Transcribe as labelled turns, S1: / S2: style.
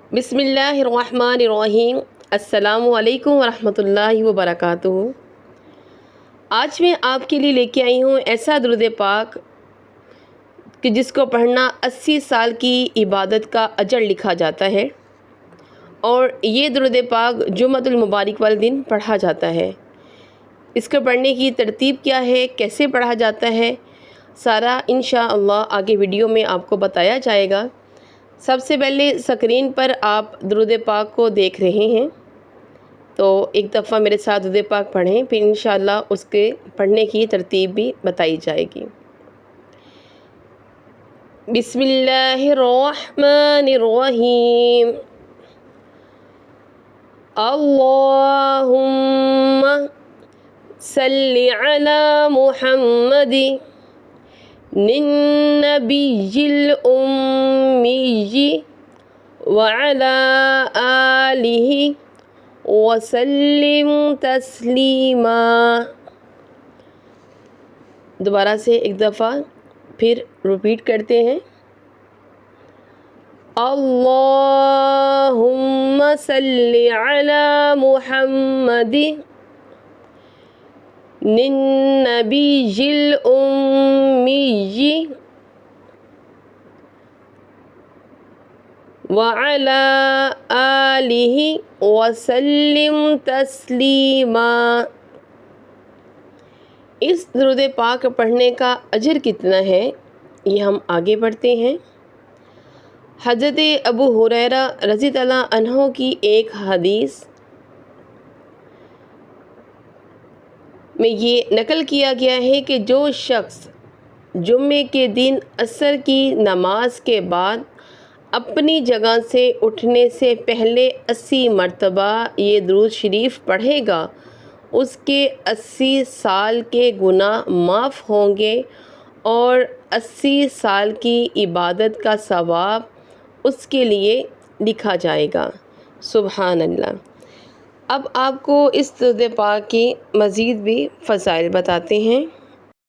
S1: बिस्मिल्लाहिर्रहमानिर्रहीम। अस्सलामु अलैकुम वरहमतुल्लाहि वबरकातुहू। आज मैं आपके लिए लेके आई हूँ ऐसा दुरूद पाक कि जिसको पढ़ना 80 साल की इबादत का अजर लिखा जाता है, और ये दुरूद पाक जुम्मतुल मुबारक वाले दिन पढ़ा जाता है। इसको पढ़ने की तरतीब क्या है, कैसे पढ़ा जाता है, सारा इंशाअल्लाह आगे वीडियो में आपको बताया जाएगा। सबसे पहले स्क्रीन पर आप दुरूद पाक को देख रहे हैं, तो एक दफ़ा मेरे साथ दुरूद पाक पढ़ें, फिर इंशाअल्लाह उसके पढ़ने की तरतीब भी बताई जाएगी। बिस्मिल्लाहिर्रहमानिर्रहीम। अल्लाहुम्मा सल्लि अला मुहम्मदी निन्नबिय्यिल उम्मिय्यि व अला आलिहि वसल्लिम तस्लीमा। दोबारा से एक दफ़ा फिर रिपीट करते हैं। अल्लाहुम्मा सल्लि अला मुहम्मदी निन्नबिय्यिल उम्मिय्यि व अला आलिहि वसल्लिम तस्लीमा। इस दुरूद पाक पढ़ने का अजर कितना है, ये हम आगे बढ़ते हैं। हज़रत अबू हुरैरा रज़ियल्लाहु अन्हु की एक हदीस में ये नकल किया गया है कि जो शख्स जुम्मे के दिन असर की नमाज के बाद अपनी जगह से उठने से पहले 80 मरतबा ये दुरूद शरीफ पढ़ेगा, उसके 80 साल के गुनाह माफ़ होंगे और 80 साल की इबादत का सवाब उसके लिए लिखा जाएगा। सुभान अल्लाह। अब आपको इस दुरूद पाक की मज़ीद भी फ़ज़ाइल बताते हैं।